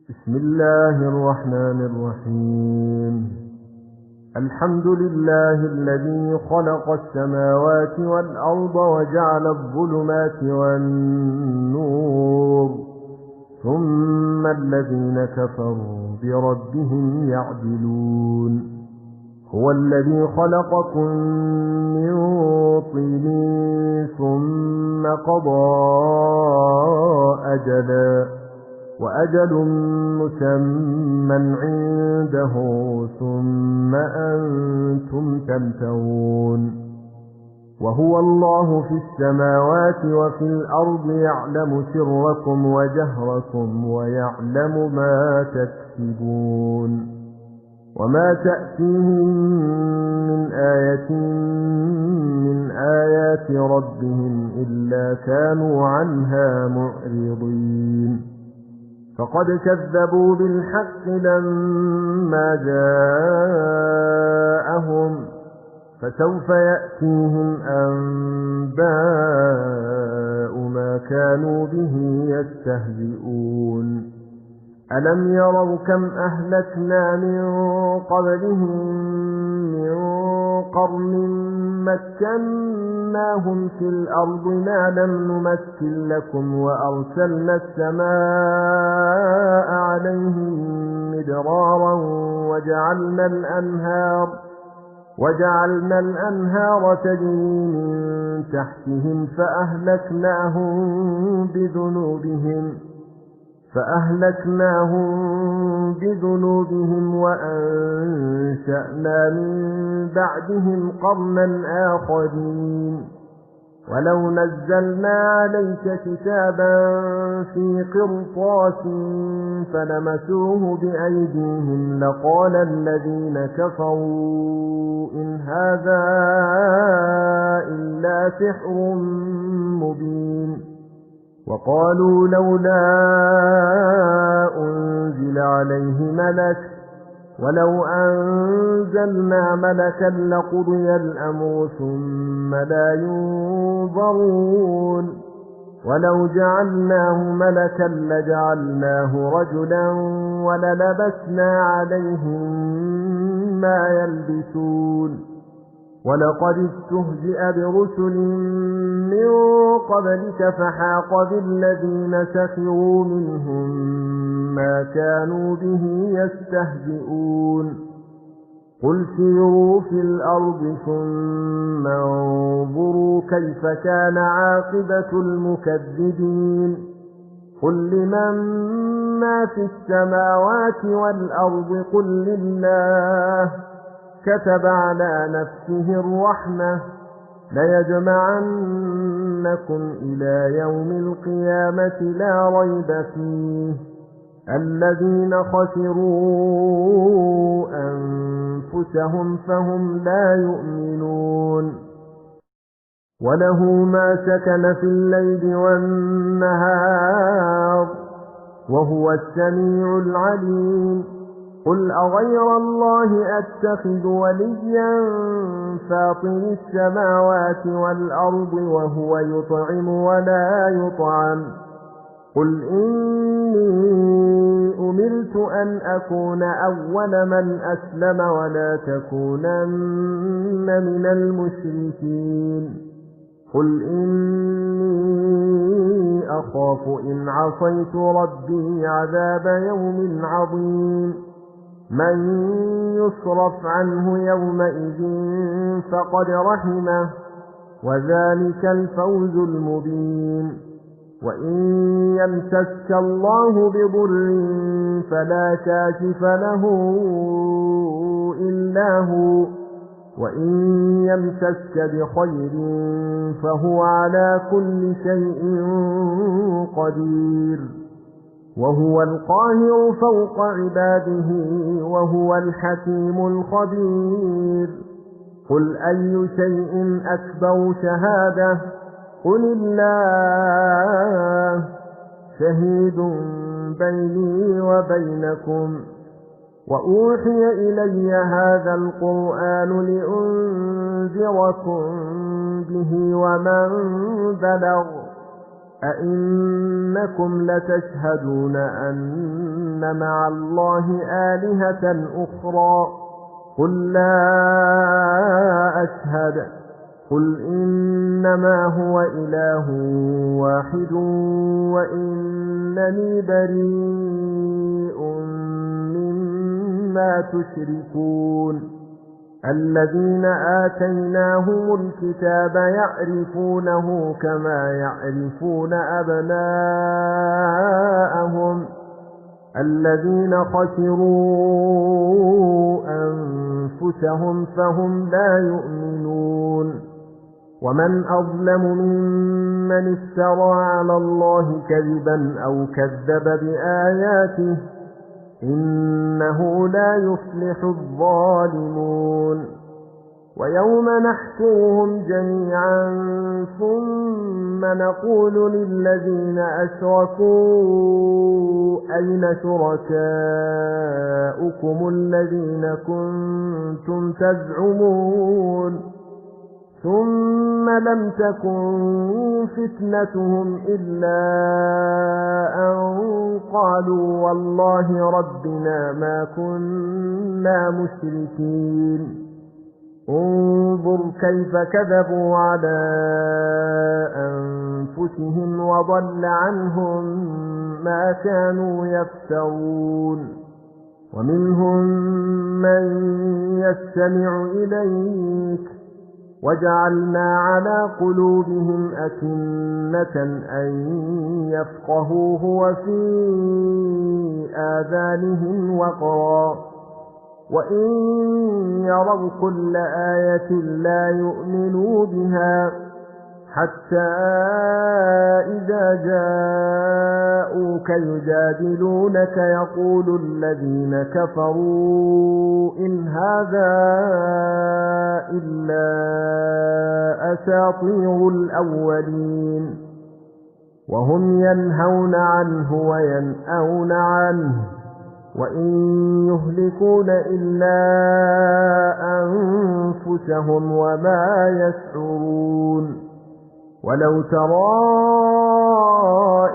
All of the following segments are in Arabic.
بسم الله الرحمن الرحيم. الحمد لله الذي خلق السماوات والأرض وجعل الظلمات والنور، ثم الذين كفروا بربهم يعدلون. هو الذي خلقكم من طين ثم قضى أجلا، وأجل مسمى عنده، ثم أنتم تمترون. وهو الله في السماوات وفي الأرض، يعلم سركم وجهركم ويعلم ما تكسبون. وما تأتيهم من آية من آيات ربهم إلا كانوا عنها معرضين. فقد كذبوا بالحق لما جاءهم، فسوف يأتيهم أنباء ما كانوا به يستهزئون. ألم يروا كم أهلكنا من قبلهم من قرن مكناهم في الأرض ما لم نمكن لكم، وأرسلنا السماء عليهم مدرارا وجعلنا الأنهار تجري من تحتهم فأهلكناهم بذنوبهم وأنشأنا من بعدهم قرنا آخرين. ولو نزلنا عليك كتابا في قرطاس فلمسوه بأيديهم لقال الذين كفروا إن هذا إلا سحر مبين. وقالوا لولا أنزل عليه ملك، ولو أنزلنا ملكا لقضي الأمر ثم لا ينظرون. ولو جعلناه ملكا لجعلناه رجلا وللبسنا عليهم ما يلبسون. ولقد استهزئ برسل من قبلك فحاق بالذين سخروا منهم ما كانوا به يستهزئون. قل سيروا في الأرض ثم انظروا كيف كان عاقبة المكذبين. قل لمن ما في السماوات والأرض قل لله، كتب على نفسه الرحمة ليجمعنكم إلى يوم القيامة لا ريب فيه. الذين خسروا أنفسهم فهم لا يؤمنون. وله ما سكن في الليل والنهار وهو السميع العليم. قل أغير الله أتخذ وليا فاطر السماوات والأرض وهو يطعم ولا يطعم. قل إني أمرت أن أكون أول من أسلم ولا تكونن من المشركين. قل إني أخاف إن عصيت ربي عذاب يوم عظيم. من يصرف عنه يومئذ فقد رحمه، وذلك الفوز المبين. وإن يمسسك الله بضر فلا كاشف له إلا هو، وإن يمسسك بخير فهو على كل شيء قدير. وهو القاهر فوق عباده وهو الحكيم الخبير. قل أي شيء أكبر شهادة؟ قل الله شهيد بيني وبينكم. وأوحي إلي هذا القرآن لأنذركم به ومن بلغ. أئنكم لتشهدون أن مع الله آلهة أخرى قل لا أشهد قل إنما هو إله واحد وإنني بريء مما تشركون الذين آتيناهم الكتاب يعرفونه كما يعرفون أبناءهم الذين خسروا أنفسهم فهم لا يؤمنون ومن أظلم ممن افترى على الله كذبا أو كذب بآياته إنه لا يفلح الظالمون ويوم نحشرهم جميعا ثم نقول للذين أشركوا أين شركاؤكم الذين كنتم تزعمون ثم لم تكن فتنتهم إلا أن قالوا والله ربنا ما كنا مشركين انظر كيف كذبوا على أنفسهم وضل عنهم ما كانوا يفترون ومنهم من يستمع إليك وجعلنا على قلوبهم أكنة أن يفقهوه وفي آذانهم وقرا وإن يروا كل آية لا يؤمنوا بها حتى إذا جاءوك يجادلونك يقول الذين كفروا إن هذا إلا أساطير الأولين وهم ينهون عنه وينأون عنه وإن يهلكون إلا أنفسهم وما يشعرون ولو ترى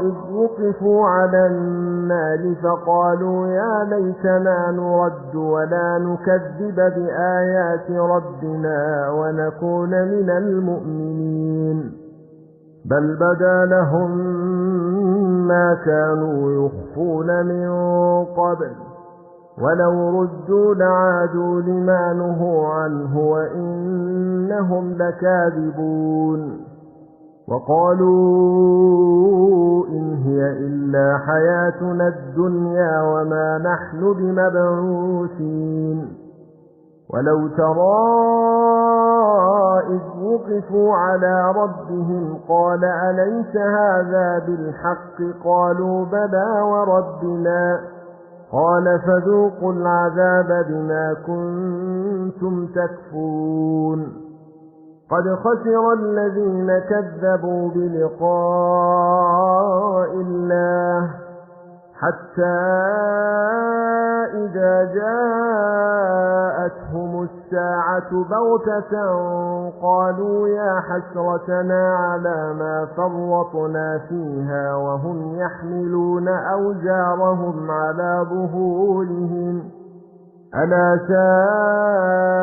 إذ وقفوا على النار فقالوا يا ليتنا نرد ولا نكذب بآيات ربنا ونكون من المؤمنين بل بدا لهم ما كانوا يخفون من قبل ولو ردوا لعادوا لما نهوا عنه وإنهم لكاذبون وقالوا إن هي إلا حياتنا الدنيا وما نحن بمبعوثين ولو ترى إذ وقفوا على ربهم قال أليس هذا بالحق قالوا بلى وربنا قال فذوقوا العذاب بما كنتم تكفرون قد خسر الذين كذبوا بلقاء الله حتى إذا جاءتهم الساعة بغتة قالوا يا حسرتنا على ما فرطنا فيها وهم يحملون أوزارهم على ظهورهم ألا ساء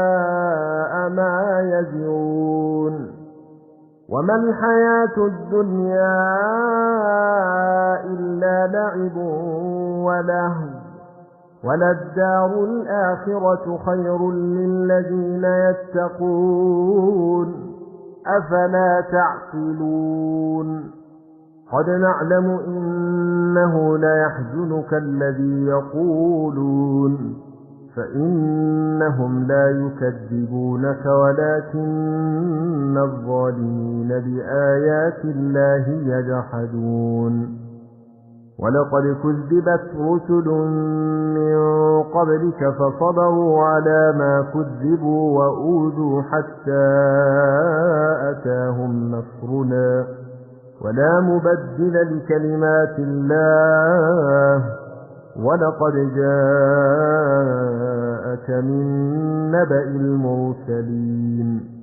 ما يزرون وما الحياة الدنيا إلا لعب ولهو وللدار الآخرة خير للذين يتقون أفلا تعقلون قد نعلم إنه ليحزنك الذي يقولون فإنهم لا يكذبونك ولكن الظالمين بآيات الله يجحدون ولقد كذبت رسل من قبلك فصبروا على ما كذبوا وأوذوا حتى أتاهم نصرنا ولا مبدل لكلمات الله ولقد جاءك من نبأ المرسلين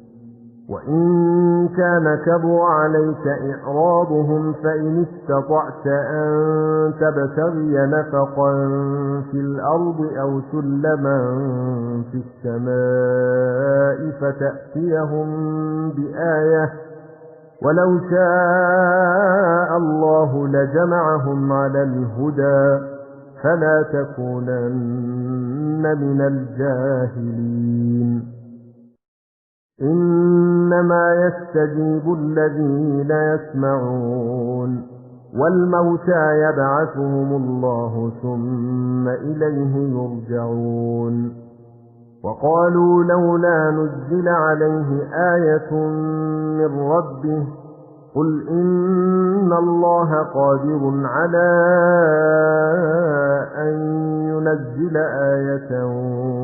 وإن كان كبر عليك إعراضهم فإن استطعت أن تبتغي نفقا في الأرض أو سلما في السماء فتأتيهم بآية ولو شاء الله لجمعهم على الهدى فلا تكونن من الجاهلين. إنما يستجيب الذين يسمعون والموتى يبعثهم الله ثم إليه يرجعون. وقالوا لولا نزل عليه آية من ربه قل إن الله قادر على أن ينزل آية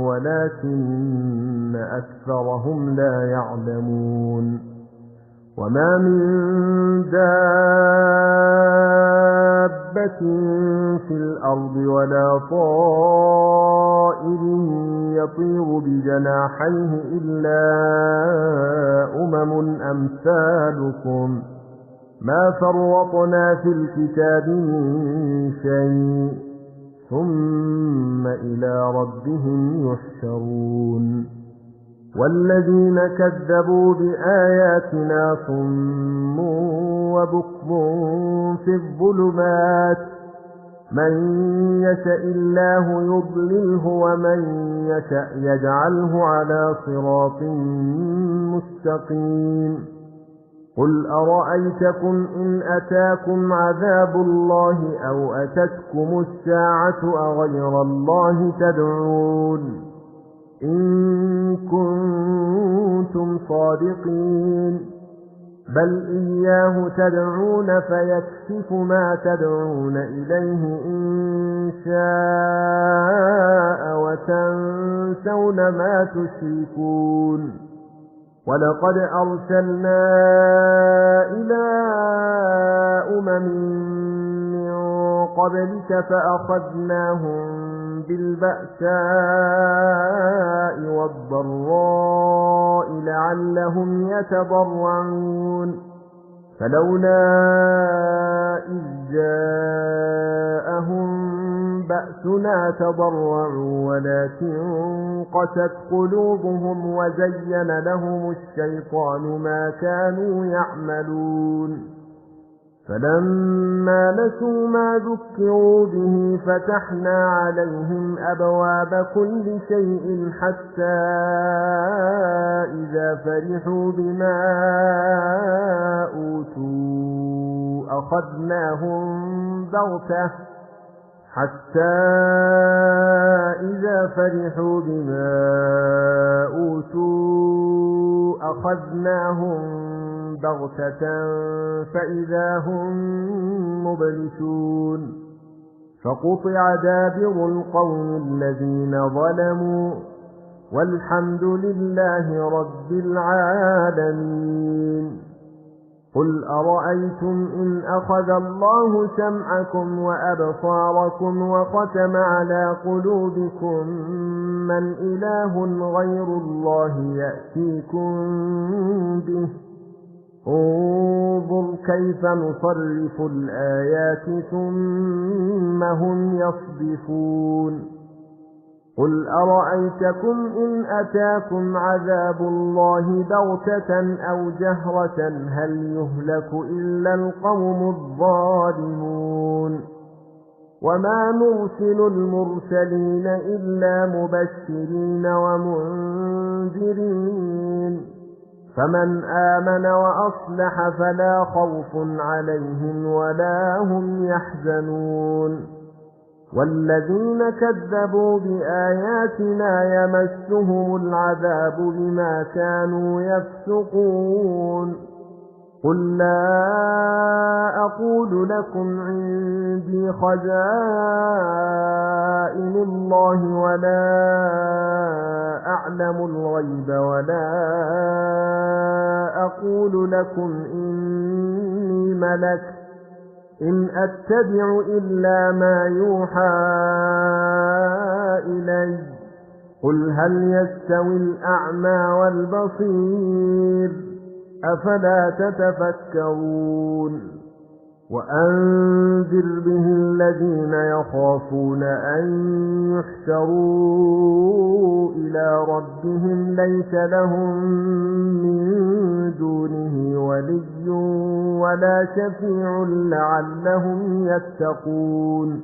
ولكن أكثرهم لا يعلمون. وما من دابة في الأرض ولا طائر يطير بجناحيه إلا أمثالكم ما فرطنا في الكتاب من شيء ثم إلى ربهم يحشرون. والذين كذبوا بآياتنا صم وبكم في الظلمات من يشاء الله يضلله ومن يشاء يجعله على صراط مستقيم. قل أرأيتكم إن أتاكم عذاب الله أو أتتكم الساعة أغير الله تدعون إن كنتم صادقين بل إياه تدعون فيكشف ما تدعون إليه إن شاء وتنسون ما تشركون. ولقد أرسلنا إلى من قبلك فأخذناهم بالبأساء والضراء لعلهم يتضرعون فلولا إذ جاءهم بأسنا تضرعوا ولكن قست قلوبهم وزين لهم الشيطان ما كانوا يعملون. فلما نسوا ما ذكروا به فتحنا عليهم أبواب كل شيء حتى إذا فرحوا بما أوتوا أخذناهم بغتة فإذا هم مبلسون. فقطع دابر القوم الذين ظلموا والحمد لله رب العالمين. قل أرأيتم إن أخذ الله سمعكم وأبصاركم وختم على قلوبكم من إله غير الله يأتيكم به انظر كيف نصرف الآيات ثم هم يصدفون. قل أرأيتكم إن أتاكم عذاب الله بغتة أو جهرة هل يهلك إلا القوم الظالمون. وما نرسل المرسلين إلا مبشرين ومنذرين فمن آمن وأصلح فلا خوف عليهم ولا هم يحزنون. والذين كذبوا بآياتنا يمسهم العذاب بما كانوا يفسقون. قل لا أقول لكم عندي خزائن الله ولا أعلم الغيب ولا أقول لكم إني ملك إن أتبع إلا ما يوحى إلي. قل هل يستوي الأعمى والبصير أفلا تتفكرون وأنذر به الذين يخافون أن يحشروا إلى ربهم ليس لهم من دونه ولي ولا شفيع لعلهم يتقون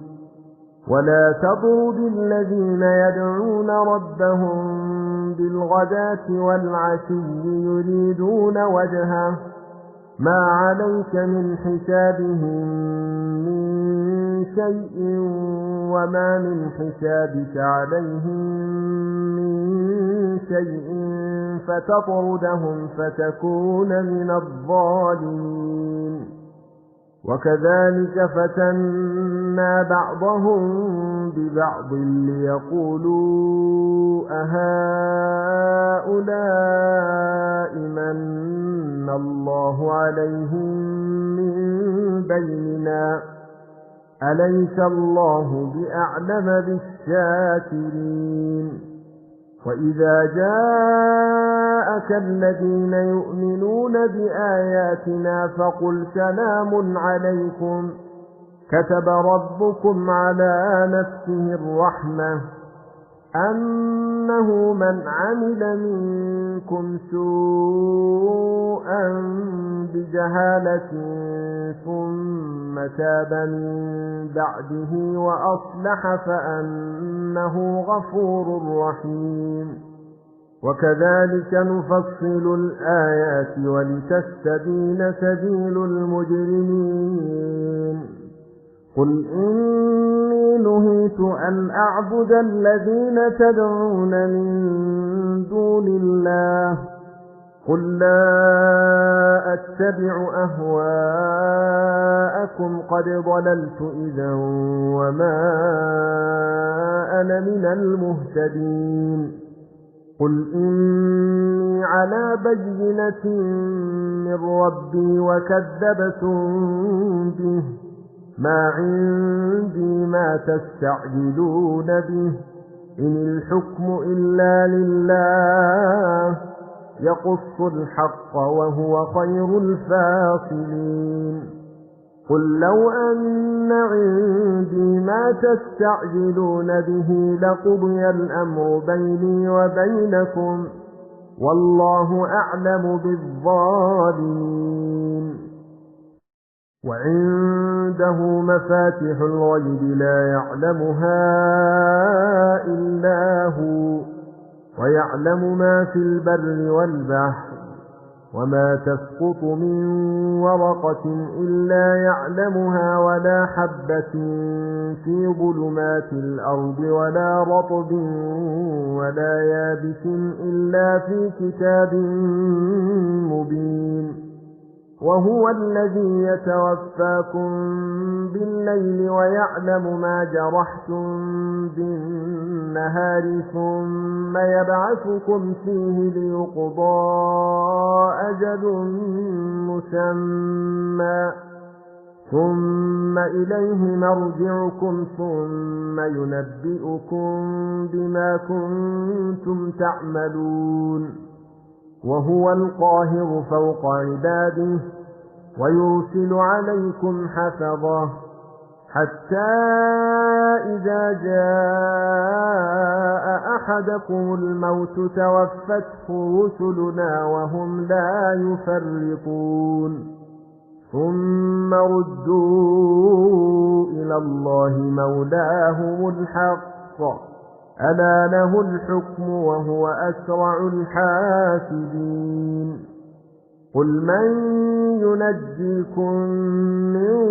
ولا تطرد الذين يدعون ربهم بالغداة والعشي يريدون وجهه ما عليك من حسابهم من شيء وما من حسابك عليهم من شيء فتطردهم فتكون من الظالمين وكذلك فتنا بعضهم ببعض ليقولوا أهؤلاء من الله عليهم من بيننا أليس الله بأعلم بالشاكرين وإذا جاءك الذين يؤمنون بآياتنا فقل سلام عليكم كتب ربكم على نفسه الرحمة أنه من عمل منكم سوءا بجهالة ثم تاب من بعده وأصلح فأنه غفور رحيم وكذلك نفصل الآيات ولتستبين سبيل المجرمين قل إني نهيت أن أعبد الذين تدعون من دون الله قل لا أتبع أهواءكم قد ضللت إذا وما أنا من المهتدين قل إني على بينة من ربي وكذبتم به ما عندي ما تستعجلون به إن الحكم إلا لله يقص الحق وهو خير الفاصلين قل لو أن عندي ما تستعجلون به لقضي الأمر بيني وبينكم والله أعلم بالظالمين وعنده مفاتح الغيب لا يعلمها إلا هو ويعلم ما في البر والبحر وما تسقط من ورقة إلا يعلمها ولا حبة في ظلمات الأرض ولا رطب ولا يابس إلا في كتاب مبين وهو الذي يتوفاكم بالليل ويعلم ما جرحتم بالنهار ثم يبعثكم فيه ليقضى أجل مسمى ثم إليه مرجعكم ثم ينبئكم بما كنتم تعملون وهو القاهر فوق عباده ويرسل عليكم حفظه حتى إذا جاء أحدكم الموت توفته رسلنا وهم لا يفرطون ثم ردوا إلى الله مولاهم الحق ألا له الحكم وهو أسرع الحاسبين قل من ينجيكم من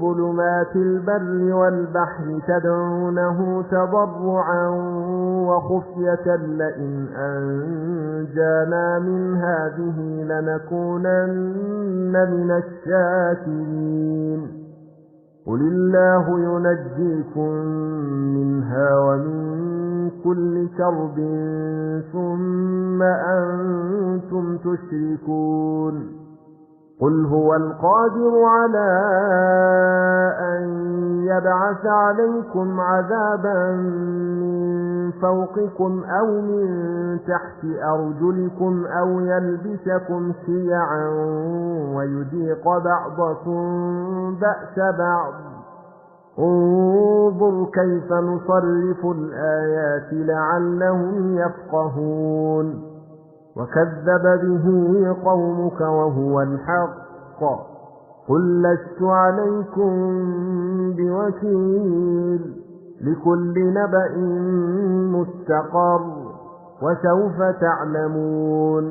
ظلمات البر والبحر تدعونه تضرعا وخفية لئن أنجانا من هذه لنكونن من الشاكرين قل الله ينجيكم منها ومن كل كرب ثم أنتم تشركون قل هو القادر على أن يبعث عليكم عذابا من فوقكم أو من تحت أرجلكم أو يلبسكم شيعا ويذيق بعضكم بأس بعض. انظر كيف نصرف الآيات لعلهم يفقهون. وكذب به قومك وهو الحق. قل لست عليكم بوكيل. لكل نبأ مستقر وسوف تعلمون.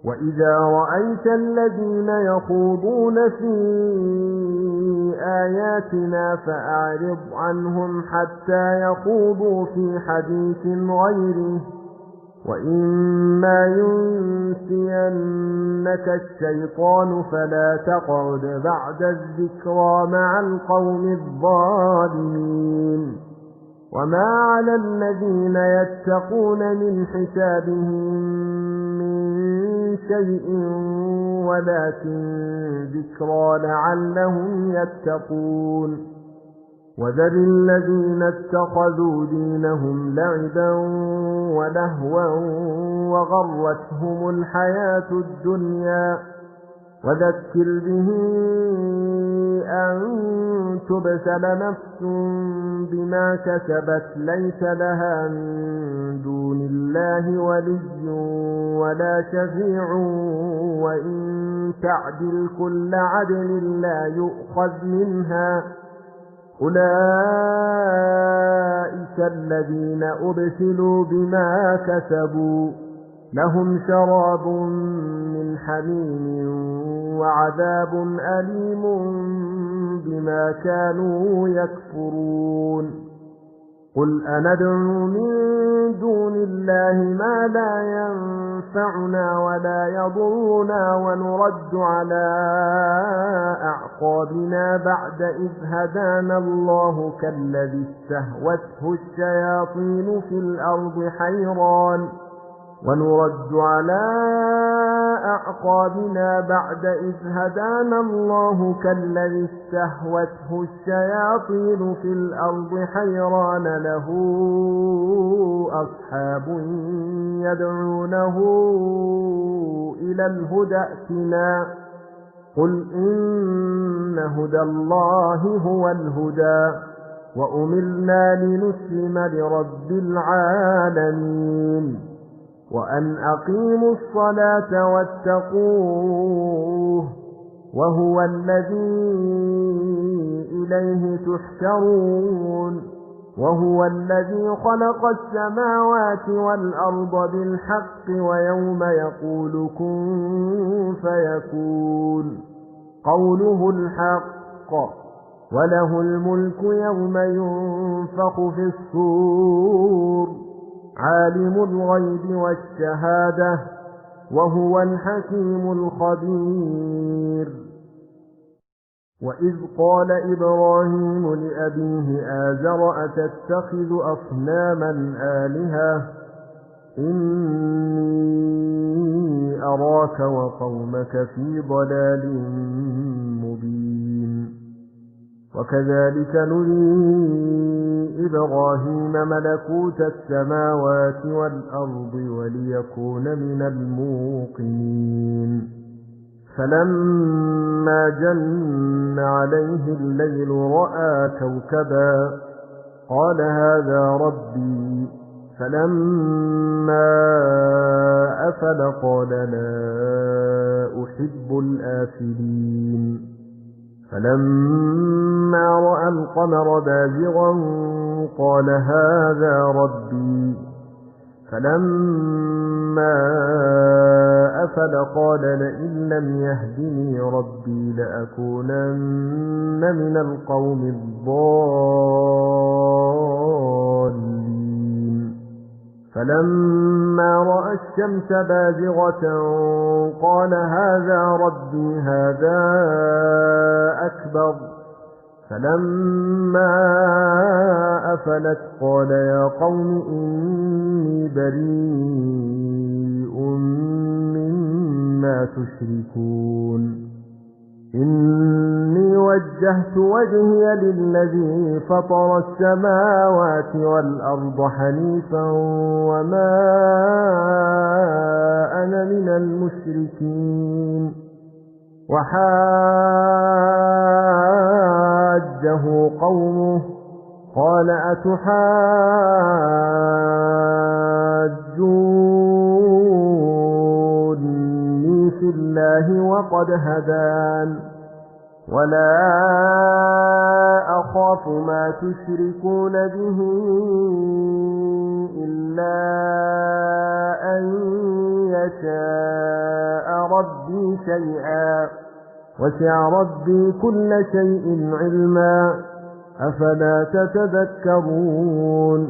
وإذا رأيت الذين يخوضون في آياتنا فأعرض عنهم حتى يخوضوا في حديث غيره. وإما ينسينك الشيطان فلا تقعد بعد الذكرى مع القوم الظالمين. وما على الذين يتقون من حسابهم من شيء ولكن ذكرى لعلهم يتقون. وذر الذين اتخذوا دينهم لعبا ولهوا وغرتهم الحياة الدنيا. وذكر به أن تبسل نفس بما كسبت ليس لها من دون الله ولي ولا شفيع وإن تعدل كل عدل لا يؤخذ منها. أولئك الذين أبسلوا بما كسبوا لهم شراب من حميم وعذاب أليم بما كانوا يكفرون. قل أندعو من دون الله ما لا ينفعنا ولا يضرنا ونرد على أعقابنا بعد إذ هدانا الله كالذي استهوته الشياطين في الأرض حيران ونرد على أعقابنا بعد إذ هدانا الله كالذي استهوته الشياطين في الأرض حيران له أصحاب يدعونه إلى الهدى ائتنا. قل إن هدى الله هو الهدى وأمرنا لنسلم لرب العالمين وأن أقيموا الصلاة واتقوه وهو الذي إليه تحشرون. وهو الذي خلق السماوات والأرض بالحق ويوم يقول كن فيكون قوله الحق وله الملك يوم ينفخ في الصور عالم الغيب والشهادة وهو الحكيم الخبير. وإذ قال إبراهيم لأبيه آزر أتتخذ أصناما آلهة إني أراك وقومك في ضلال مبين. وكذلك نري إبراهيم ملكوت السماوات والأرض وليكون من الموقنين. فلما جن عليه الليل رأى كوكبا قال هذا ربي. فلما أفل قال لا أحب الآفلين. فلما رأى القمر بازغا قال هذا ربي. فلما أفل قال لئن لم يهدني ربي لأكونن من القوم الضالين. فلما رأى الشمس بازغة قال هذا ربي هذا أكبر. فلما أفلت قال يا قوم إني بريء مما تشركون. إني وجهت وجهي للذي فطر السماوات والأرض حنيفا وما أنا من المشركين وحاجه قومه قال أتحاجوني في الله وقد هدان ولا أخاف ما تشركون به إلا أن يشاء ربي شيئا وسع ربي كل شيء علما أفلا تتذكرون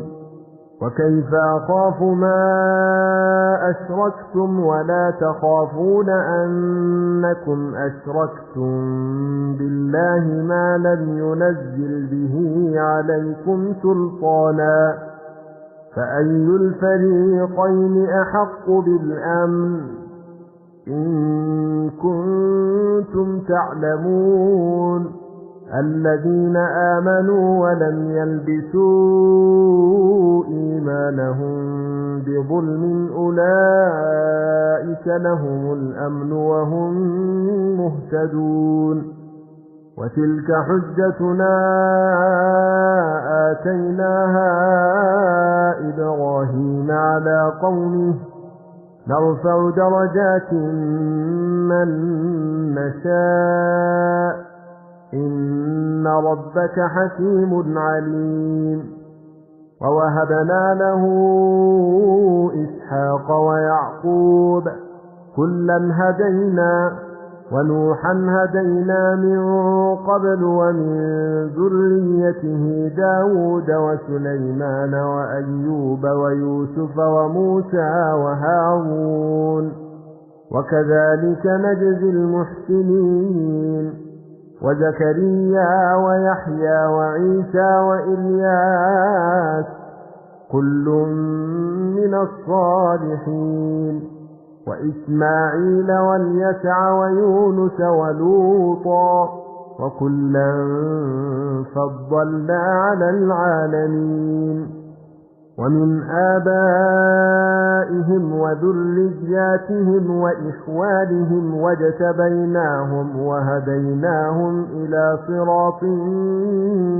وكيف أخاف ما أشركتم ولا تخافون أنكم أشركتم بالله ما لم ينزل به عليكم سلطانا فأي الفريقين أحق بالأمن إن كنتم تعلمون الذين آمنوا ولم يلبسوا إيمانهم بظلم أولئك لهم الأمن وهم مهتدون وتلك حجتنا آتيناها إبراهيم على قومه نرفع درجات من نشاء إن ربك حكيم عليم ووهبنا له إسحاق ويعقوب كلا هدينا ونوحا هدينا من قبل ومن ذريته داود وسليمان وأيوب ويوسف وموسى وهارون وكذلك نجزي المحسنين وزكريا ويحيى وعيسى وإلياس كل من الصالحين وإسماعيل واليسع ويونس ولوطا وكلا فضلنا على العالمين ومن آبائهم وذرياتهم وإخوانهم واجتبيناهم وهديناهم إلى صراط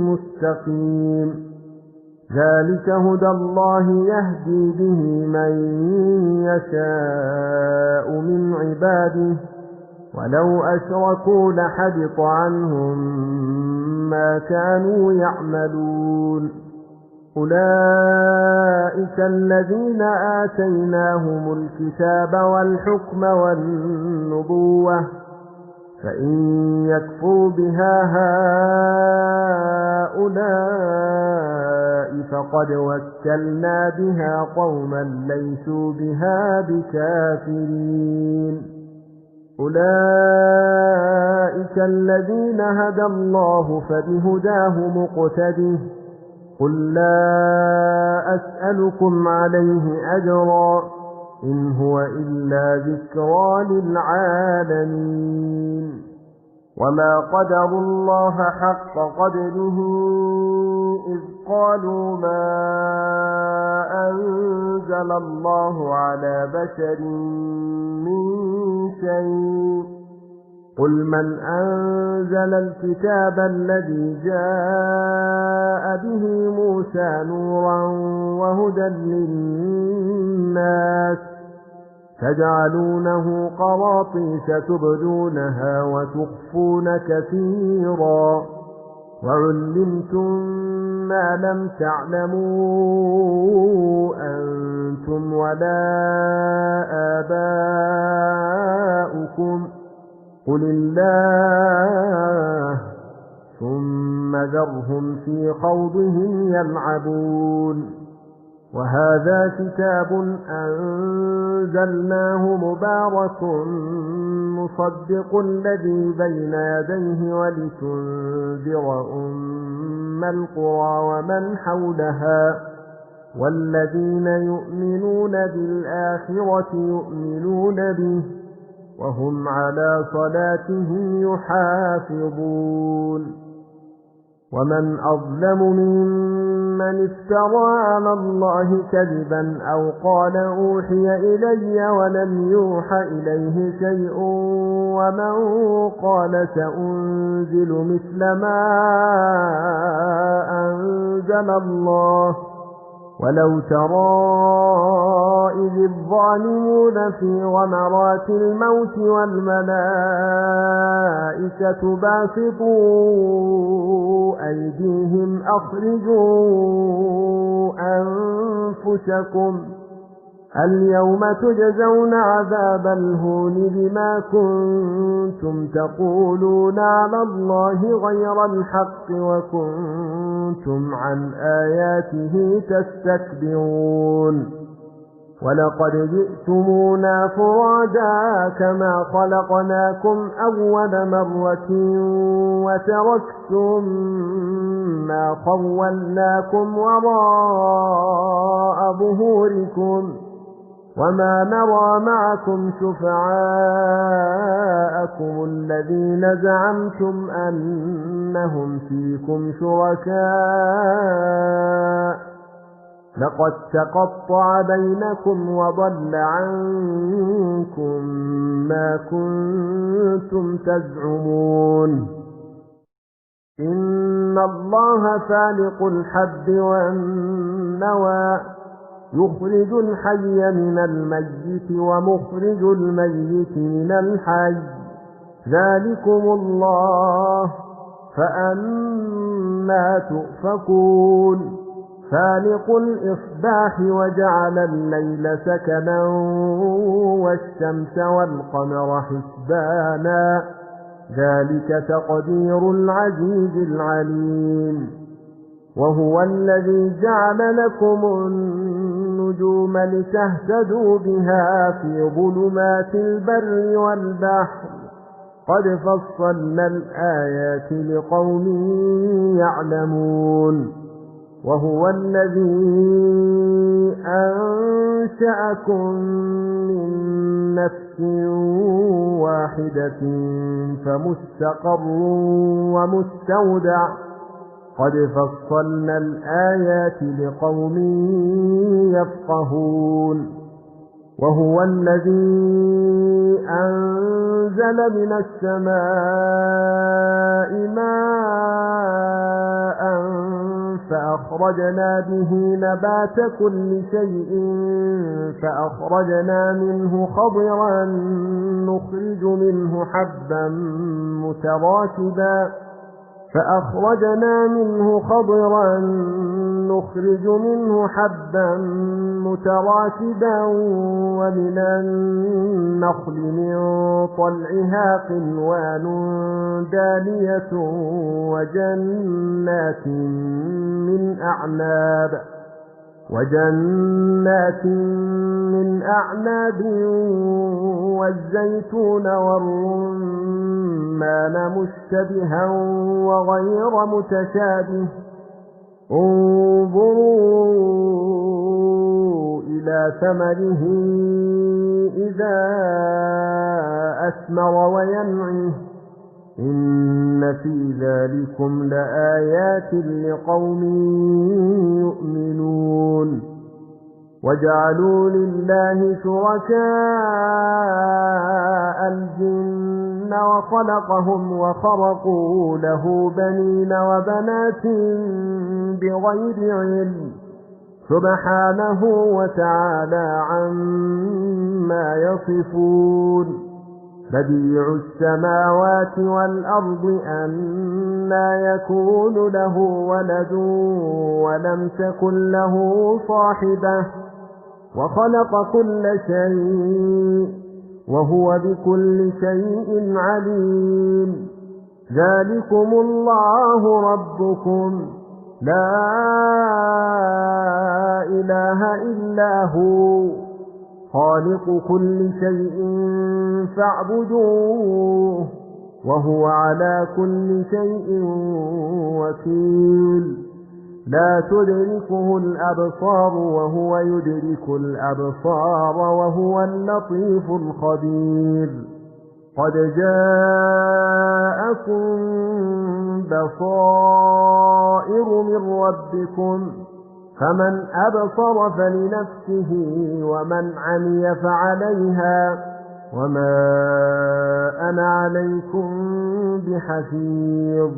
مستقيم ذلك هدى الله يهدي به من يشاء من عباده ولو أشركوا لحبط عنهم ما كانوا يعملون أولئك الذين آتيناهم الكتاب والحكم والنبوة فإن يكفر بها هؤلاء فقد وكلنا بها قوما ليسوا بها بكافرين أولئك الذين هدى الله فبهداه مقتده قل لا أسألكم عليه أجرا إن هو إلا ذكرى للعالمين وما قدروا الله حق قدره إذ قالوا ما أنزل الله على بشر من شيء قل من أنزل الكتاب الذي جاء به موسى نورا وهدى للناس تجعلونه قراطيس تبدونها وتخفون كثيرا وعلمتم ما لم تعلموا أنتم ولا آباؤكم قل الله ثم ذرهم في خوضهم يلعبون وهذا كتاب أنزلناه مبارك مصدق الذي بين يديه ولتنذر أم القرى ومن حولها والذين يؤمنون بالآخرة يؤمنون به وهم على صلاتهم يحافظون ومن أظلم ممن افترى على الله كذبا أو قال أوحي إلي ولم يوحى إليه شيء ومن قال سأنزل مثل ما أنزل الله ولو ترى إذ الظالمون في غمرات الموت والملائكة باسطوا أيديهم أخرجوا أنفسكم اليوم تجزون عذاب الهون بما كنتم تقولون على الله غير الحق وكنتم عن آياته تستكبرون ولقد جئتمونا فرادا كما خلقناكم أول مرة وتركتم ما خولناكم وراء ظهوركم وما نرى معكم شفعاءكم الذين زعمتم أنهم فيكم شركاء لقد تقطع بينكم وضل عنكم ما كنتم تزعمون إن الله فالق الحب والنوى يخرج الحي من الميت ومخرج الميت من الحي ذلكم الله فأنى تؤفكون فالق الإصباح وجعل الليل سكنا والشمس والقمر حسبانا ذلك تقدير العزيز العليم وهو الذي جعل لكم النجوم لتهتدوا بها في ظلمات البر والبحر قد فصلنا الآيات لقوم يعلمون وهو الذي أنشأكم من نفس واحدة فمستقر ومستودع قد فصلنا الآيات لقوم يفقهون وهو الذي أنزل من السماء ماء فأخرجنا به نبات كل شيء فأخرجنا منه خضرا نخرج منه حبا متراكبا ومن النخل من طلعها قنوان دانية وجنات من أعناب والزيتون والرمان مشتبها وغير متشابه انظروا إلى ثمره إذا أثمر وينعه إن في ذلكم لآيات لقوم يؤمنون وجعلوا لله شركاء الجن وخلقهم وخرقوا له بنين وبنات بغير علم سبحانه وتعالى عما يصفون بديع السماوات والأرض أنى يكون له ولد ولم تكن له صاحبة وخلق كل شيء وهو بكل شيء عليم ذلكم الله ربكم لا إله إلا هو خالق كل شيء فاعبدوه وهو على كل شيء وكيل لا تدركه الأبصار وهو يدرك الأبصار وهو اللطيف الخبير قد جاءكم بصائر من ربكم فمن أبصر فلنفسه ومن عمي فعليها وما أنا عليكم بحفيظ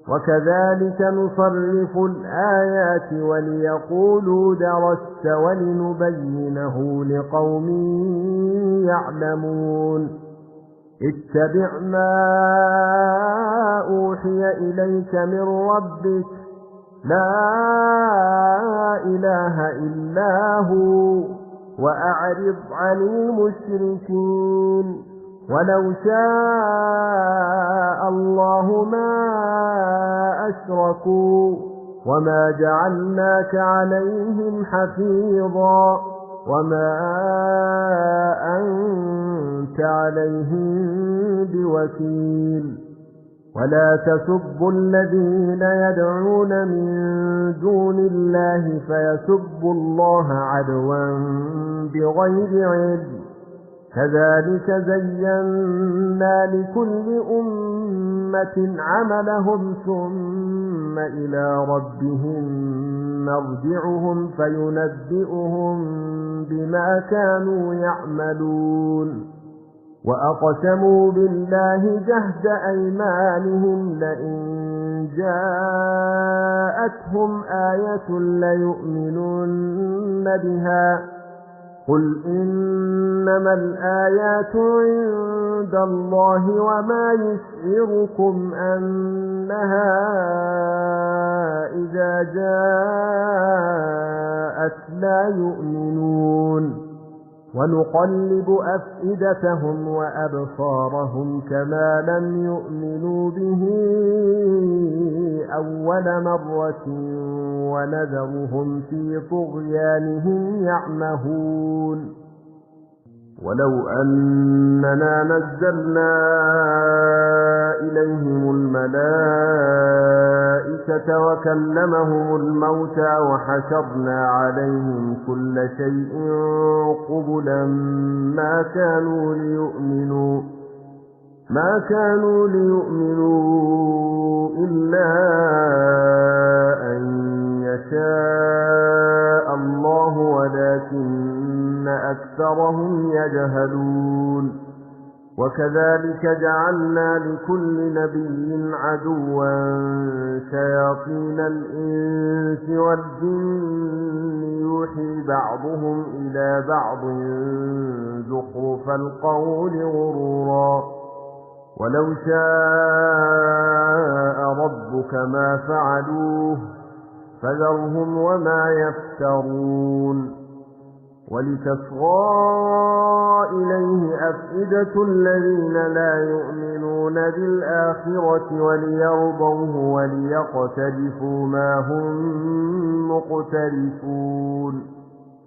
وكذلك نصرف الآيات وليقولوا درست ولنبينه لقوم يعلمون اتبع ما أوحي إليك من ربك لا إله إلا هو وأعرض عن المشركين ولو شاء الله ما أشركوا وما جعلناك عليهم حفيظا وما أنت عليهم بوكيل ولا تسبوا الذين يدعون من دون الله فيسبوا الله عدوا بغير علم كذلك زينا لكل أمة عملهم ثم إلى ربهم مرجعهم فينبئهم بما كانوا يعملون وأقسموا بالله جهد أيمانهم لئن جاءتهم آية ليؤمنن بها قل إنما الآيات عند الله وما يشعركم أنها إذا جاءت لا يؤمنون ونقلب أفئدتهم وأبصارهم كما لم يؤمنوا به أول مرة ونذرهم في طغيانهم يعمهون ولو أننا نزلنا إليهم الملائكة وكلمهم الموتى وحشرنا عليهم كل شيء قبلا ما كانوا ليؤمنوا إلا أن يشاء الله ولكن أكثرهم يجهلون وكذلك جعلنا لكل نبي عدوا شياطين الإنس والجن يوحي بعضهم إلى بعض زخرف القول غرورا ولو شاء ربك ما فعلوه فذرهم وما يفترون ولتصغى إليه أفئدة الذين لا يؤمنون بالآخرة وليرضوه وليقترفوا ما هم مقترفون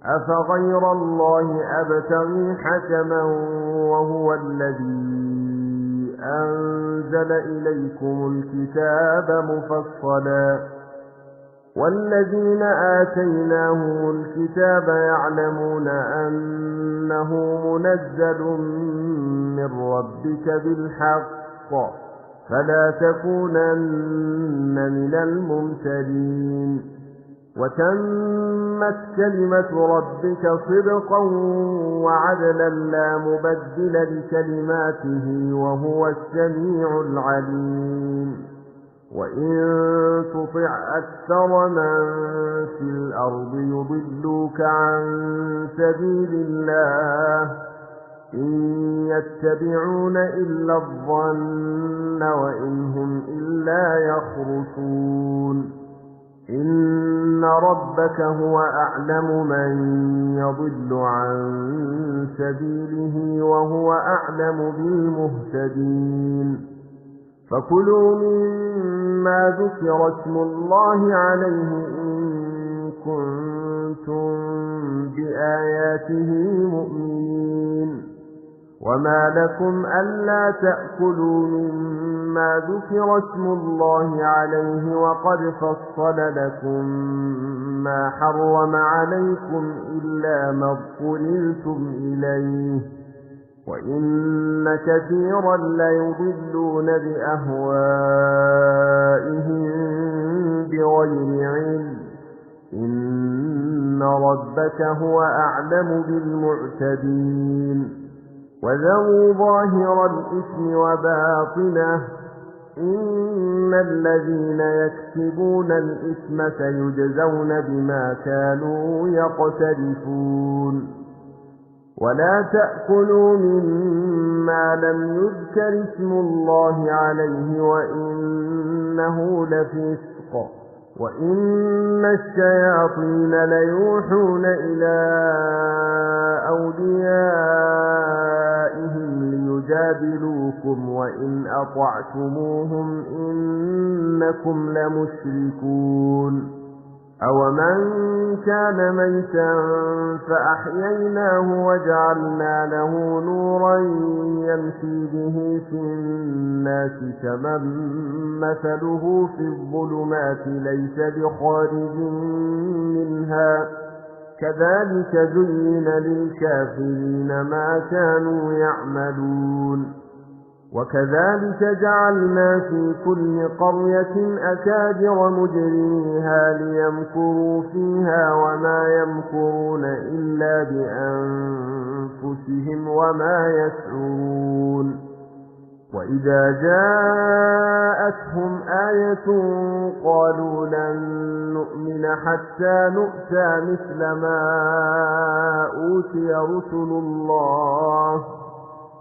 أفغير الله أبتغي حكما وهو الذي أنزل إليكم الكتاب مفصلا والذين آتيناهم الكتاب يعلمون أنه منزل من ربك بالحق فلا تكونن من الممترين وتمت كلمة ربك صدقا وعدلا لا مبدل لكلماته وهو السميع العليم وإن تطع أكثر من في الأرض يضلوك عن سبيل الله إن يتبعون إلا الظن وإن هم إلا يخرصون إن ربك هو أعلم من يضل عن سبيله وهو أعلم بالمهتدين فكلوا مما ذكر اسم الله عليه إن كنتم بآياته مؤمنين وما لكم ألا تأكلوا مما ذكر اسم الله عليه وقد فصل لكم ما حرم عليكم إلا ما اضطررتم إليه وإن كثيرا ليضلون بأهوائهم بغير علم إن ربك هو أعلم بالمعتدين وذروا ظاهر الإثم وباطنه إن الذين يكسبون الإثم سيجزون بما كانوا يقترفون ولا تأكلوا مما لم يذكر اسم الله عليه وإنه لفسق وإن الشياطين ليوحون إلى أوليائهم ليجادلوكم وإن أطعتموهم إنكم لمشركون أومن كان ميتا فأحييناه وجعلنا له نورا يمشي به في الناس كمن مثله في الظلمات ليس بخارج منها كذلك زين للكافرين ما كانوا يعملون وكذلك جعلنا في كل قرية أكابر مجرميها ليمكروا فيها وما يمكرون إلا بأنفسهم وما يشعرون وإذا جاءتهم آية قالوا لن نؤمن حتى نؤتى مثل ما أوتي رسل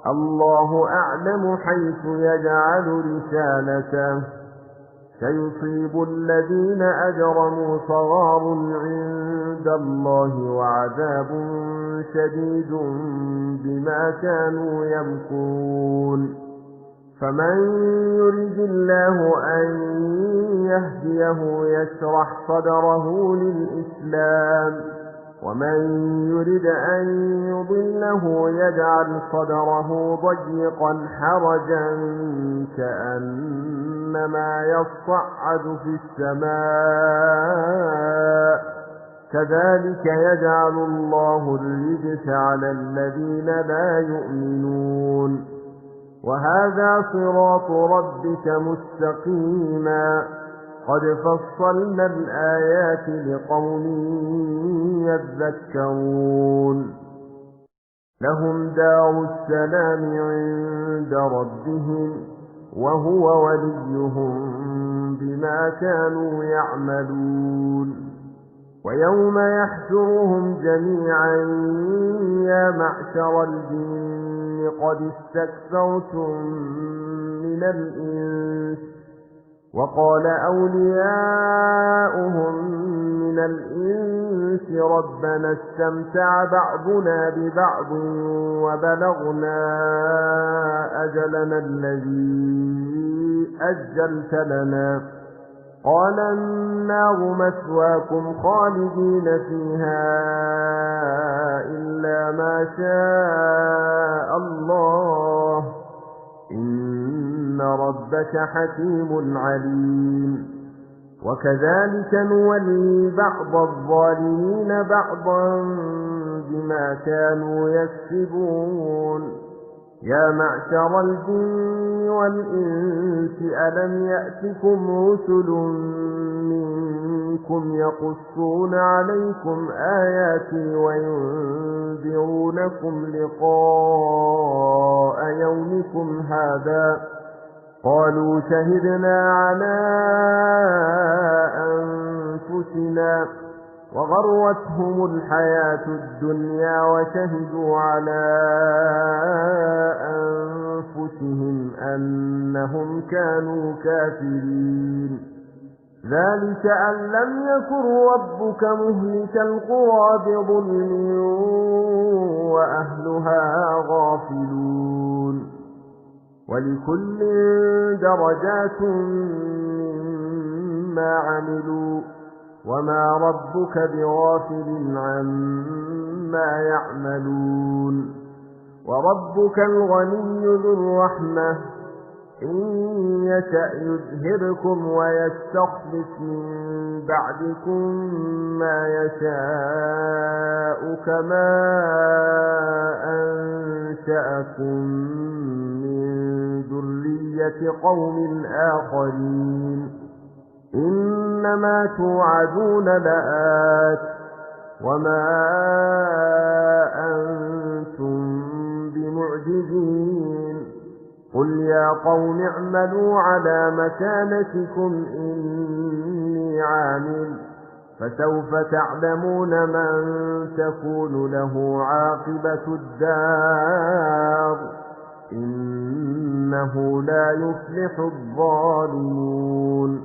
الله أعلم حيث يجعل رسالته سيصيب الذين أجرموا صغار عند الله وعذاب شديد بما كانوا يمكرون فمن يرد الله أن يهديه يشرح صدره للإسلام ومن يرد أن يضله يجعل صدره ضيقا حرجا كأنما يصعد في السماء كذلك يجعل الله الرجس على الذين لا يؤمنون وهذا صراط ربك مستقيما قد فصلنا الآيات لقوم يذكرون لهم دار السلام عند ربهم وهو وليهم بما كانوا يعملون ويوم يحشرهم جميعا يا معشر الجن قد استكثرتم من الإنس وقال أولياؤهم من الإنس ربنا استمتع بعضنا ببعض وبلغنا أجلنا الذي أجلت لنا قال النار مثواكم خالدين فيها إلا ما شاء الله إن ربك حكيم عليم وكذلك نولي بعض الظالمين بعضا بما كانوا يكسبون يا معشر الجن والإنس ألم يأتكم رسل منكم يقصون عليكم آياتي وينذرونكم لقاء يومكم هذا قالوا شهدنا على أنفسنا وغرتهم الحياة الدنيا وشهدوا على أنفسهم أنهم كانوا كافرين ذلك أن لم يكن ربك مهلك القرى بظلم وأهلها غافلون ولكل درجات مما عملوا وما ربك بغافل عما يعملون وربك الغني ذو الرحمة إن يشأ يذهبكم ويستخلف من بعدكم ما يشاء كما أنشأكم من ذرية قوم آخرين إنما توعدون لآت وما أنتم بمعجزين قل يا قوم اعملوا على مكانتكم إني عامل فسوف تعلمون من تكون له عاقبة الدار إنه لا يفلح الظالمون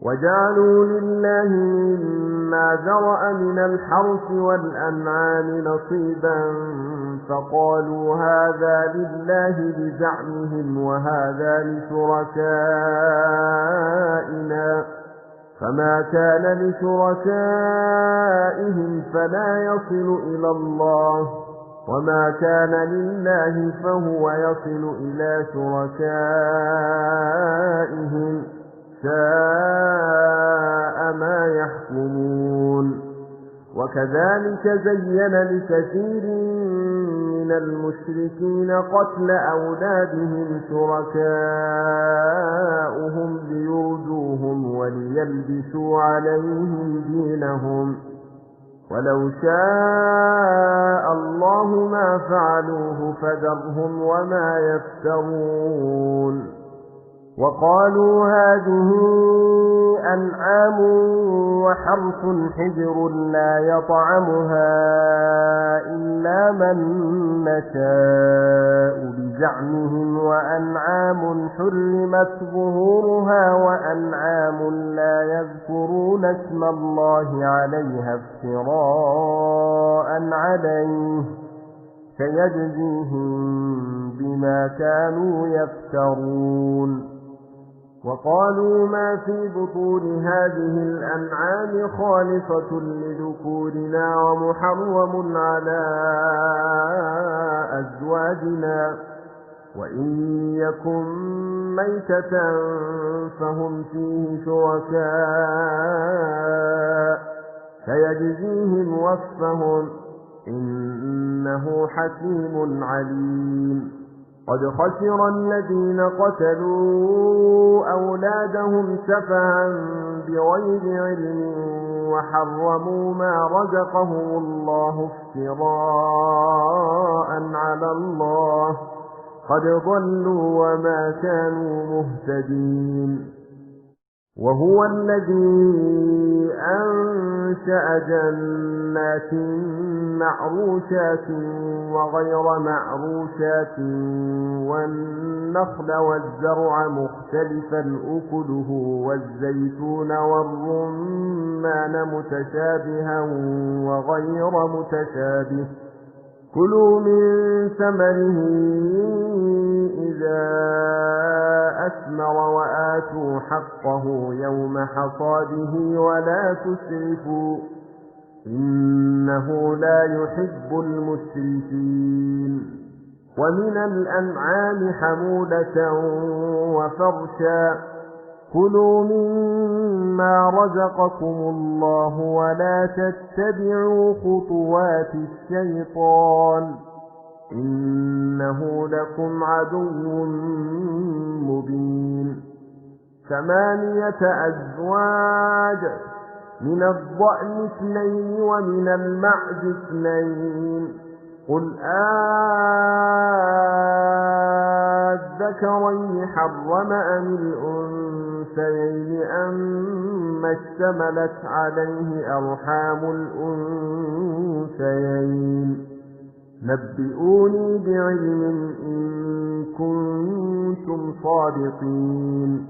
وجعلوا لله مما ذرأ من الحرث والأنعام نصيبا فقالوا هذا لله بزعمهم وهذا لشركائنا فما كان لشركائهم فلا يصل إلى الله وما كان لله فهو يصل إلى شركائهم ساء ما يحكمون وكذلك زين لكثير من المشركين قتل أولادهم شركاؤهم ليردوهم وليلبسوا عليهم دينهم ولو شاء الله ما فعلوه فذرهم وما يفترون وقالوا هذه أنعام وحرث حجر لا يطعمها إلا من نشاء بزعمهم وأنعام حرمت ظهورها وأنعام لا يذكرون اسم الله عليها افتراء عليه سيجزيهم بما كانوا يفترون وقالوا ما في بطون هذه الأنعام خالصة لذكورنا ومحرم على أزواجنا وإن يكن ميتة فهم فيه شركاء سيجزيهم وصفهم إنه حكيم عليم قد خسر الذين قتلوا أولادهم سفها بغير علم وحرموا ما رزقهم الله افتراء على الله قد ضلوا وما كانوا مهتدين وهو الذي أنشأ جنات معروشات وغير معروشات والنخل والزرع مختلفا أكله والزيتون والرمان متشابها وغير متشابه كلوا من ثمره إذا أثمر وآتوا حقه يوم حصاده ولا تسرفوا إنه لا يحب المسرفين ومن الأنعام حمولة وفرشا كلوا مما رزقكم الله ولا تتبعوا خطوات الشيطان إنه لكم عدو مبين 8 أزواج من الضأن 2 ومن المعز 2 قل الذكرين حرم أم الأنثيين أما اشتملت عليه أرحام الأنثيين نبئوني بعلم إن كنتم صادقين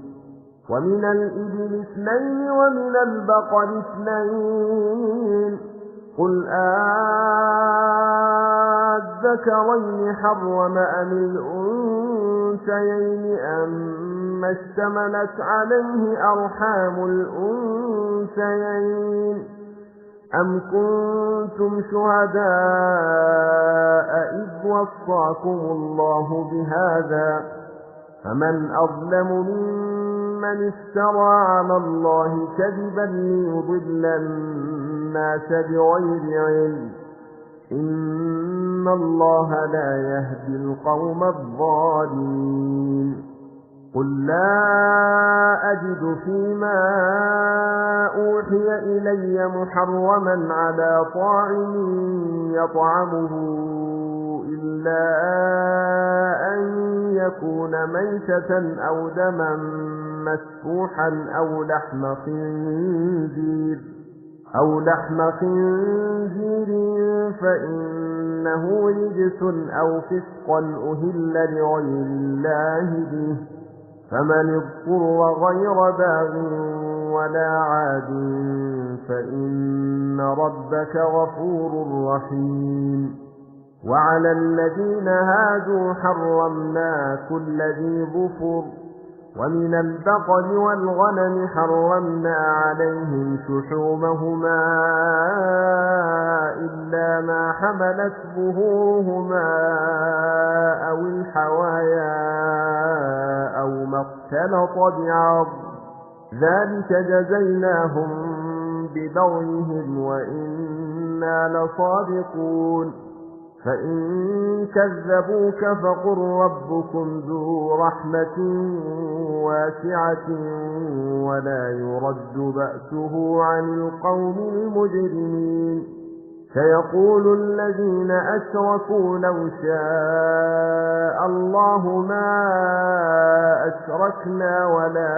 ومن الإبل 2 ومن البقر 2 قل الذكرين حرم أم الأنثيين أما اشتملت عليه أرحام الأنثيين أم كنتم شهداء إذ وصاكم الله بهذا فمن أظلم ممن افترى على الله كذبا ليضل الناس بغير علم إن الله لا يهدي القوم الظالمين قل لا أجد فيما أوحي إلي محرما على طاعم يطعمه إلا أن يكون ميتة أو دما مسفوحا أو لحم خنزير فإنه رجس أو فسقا أهل لغير الله به فمن اضطر غير باغ ولا عاد فإن ربك غفور رحيم وعلى الذين هادوا حرمنا كل ذي ظفر ومن البقر والغنم حرمنا عليهم شحومهما إلا ما حملت ظهورهما أو الحوايا أو ما اختلط بعظم ذلك جزيناهم ببغيهم وإنا لصادقون فإن كذبوك فقل ربكم ذو رحمة واسعة ولا يرد بأسه عن القوم المجرمين سيقول الذين أشركوا لو شاء الله ما أشركنا ولا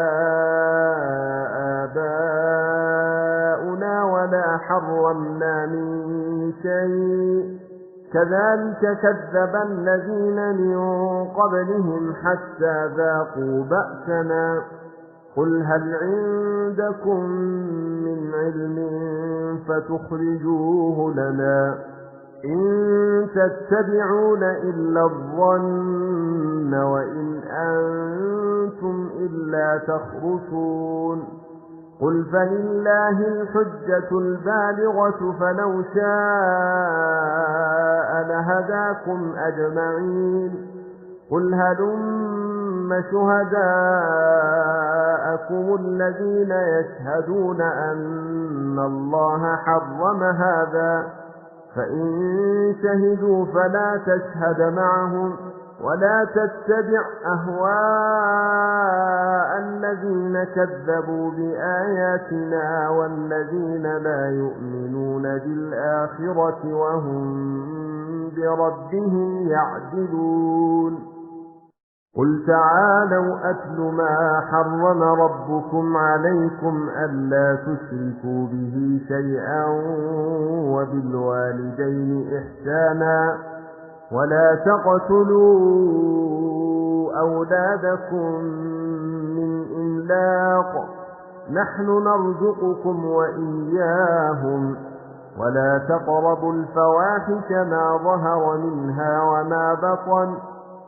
آباؤنا ولا حرمنا من شيء كذلك كذب الذين من قبلهم حتى ذاقوا بأسنا قل هل عندكم من علم فتخرجوه لنا إن تتبعون إلا الظن وإن أنتم إلا تخرصون قل فلله الحجة البالغة فلو شاء لهداكم أجمعين قل هلم شهداءكم الذين يشهدون أن الله حرم هذا فإن شهدوا فلا تشهد معهم ولا تتبع أهواء الذين كذبوا بآياتنا والذين لا يؤمنون بالآخرة وهم بربهم يعدلون قل تعالوا أتل ما حرم ربكم عليكم ألا تشركوا به شيئا وبالوالدين إحسانا ولا تقتلوا أولادكم من إملاق نحن نرزقكم وإياهم ولا تقربوا الفواحش ما ظهر منها وما بطن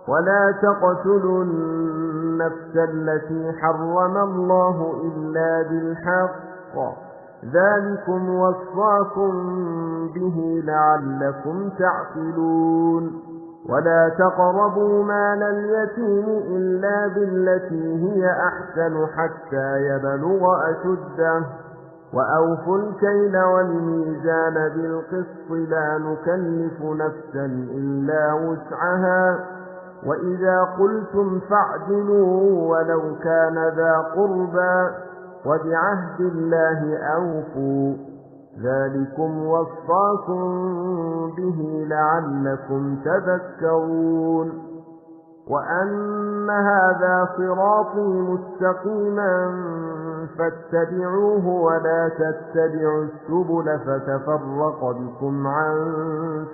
ولا تقتلوا النفس التي حرم الله إلا بالحق ذلكم وصاكم به لعلكم تعقلون ولا تقربوا مال اليتيم إلا بالتي هي أحسن حتى يبلغ أشده وأوفوا الكيل والميزان بالقسط لا نكلف نفسا إلا وسعها وإذا قلتم فاعدلوا ولو كان ذا قربى وبعهد الله أوفوا ذلكم وصاكم به لعلكم تذكرون وأن هذا صراطي مستقيما فاتبعوه ولا تتبعوا السبل فتفرق بكم عن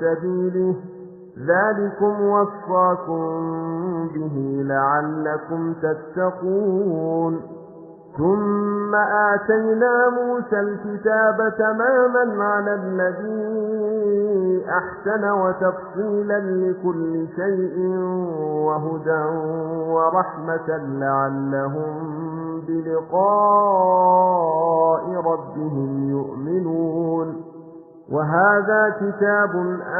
سبيله ذلكم وصاكم به لعلكم تتقون ثم آتينا موسى الكتاب تماما على الذي أحسن وتفصيلا لكل شيء وهدى ورحمة لعلهم بلقاء ربهم يؤمنون وهذا كتاب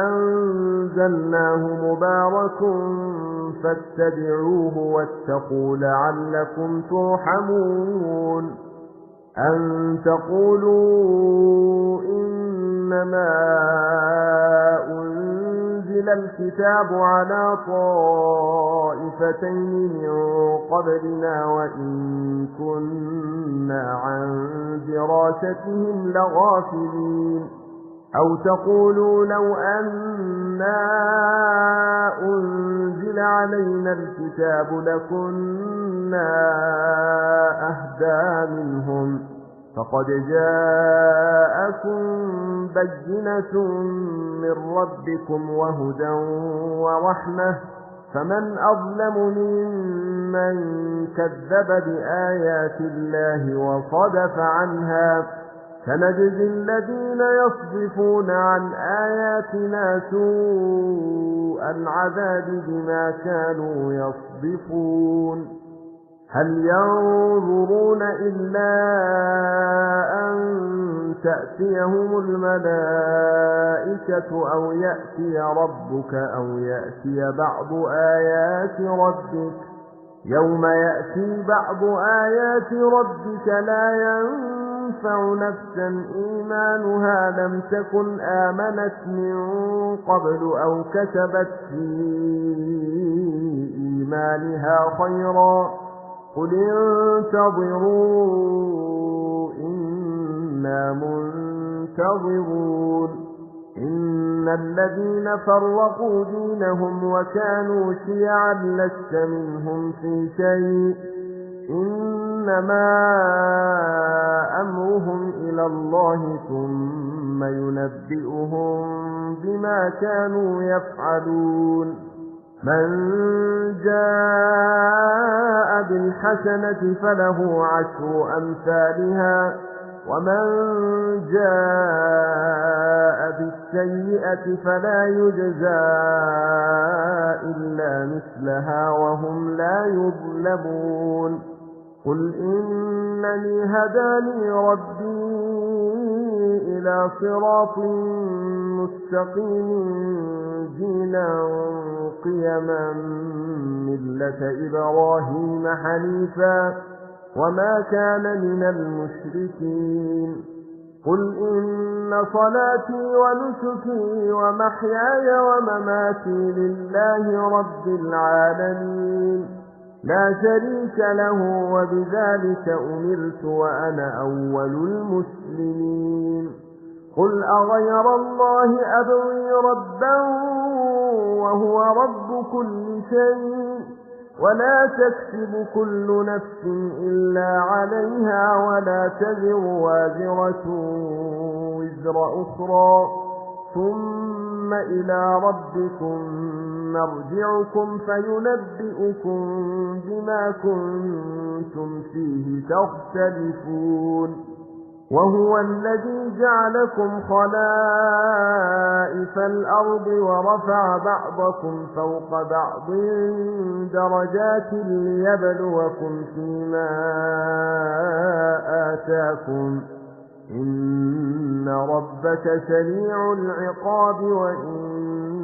أنزلناه مبارك فاتبعوه واتقوا لعلكم ترحمون أن تقولوا إنما أنزل الكتاب على طائفتين من قبلنا وإن كنا عن دراستهم لغافلين أو تقولوا لو أنا أنزل علينا الكتاب لكنا أهدى منهم فقد جاءكم بينة من ربكم وهدى ورحمة فمن أظلم ممن كذب بآيات الله وصدف عنها سنجزي الذين يصدفون عن آياتنا سوء العذاب بما كانوا يصدفون هل ينظرون إلا أن تأتيهم الملائكة أو يأتي ربك أو يأتي بعض آيات ربك يوم يأتي بعض آيات ربك لا ينفع نفسا إيمانها لم تكن آمنت من قبل أو كسبت في إيمانها خيرا قل انتظروا إنا منتظرون إن الذين فرقوا دينهم وكانوا شيعا لست منهم في شيء إنما أمرهم إلى الله ثم ينبئهم بما كانوا يفعلون من جاء بالحسنة فله عشر أمثالها ومن جاء بالسيئة فلا يجزى إلا مثلها وهم لا يظلمون قل إنني هداني ربي إلى صراط مستقيم دينا قيما ملة إبراهيم حنيفا وما كان من المشركين قل إن صلاتي ونسكي ومحياي ومماتي لله رب العالمين لا شريك له وبذلك أمرت وأنا أول المسلمين قل أغير الله أبغي ربا وهو رب كل شيء ولا تكسب كل نفس إلا عليها ولا تزر وازرة وزر أخرى ثم إلى ربكم مرجعكم فينبئكم بما كنتم فيه تختلفون وهو الذي جعلكم خلائف الأرض ورفع بعضكم فوق بعض درجات ليبلوكم فيما آتاكم إن ربك سريع العقاب وإنه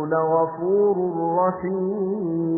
لغفور رحيم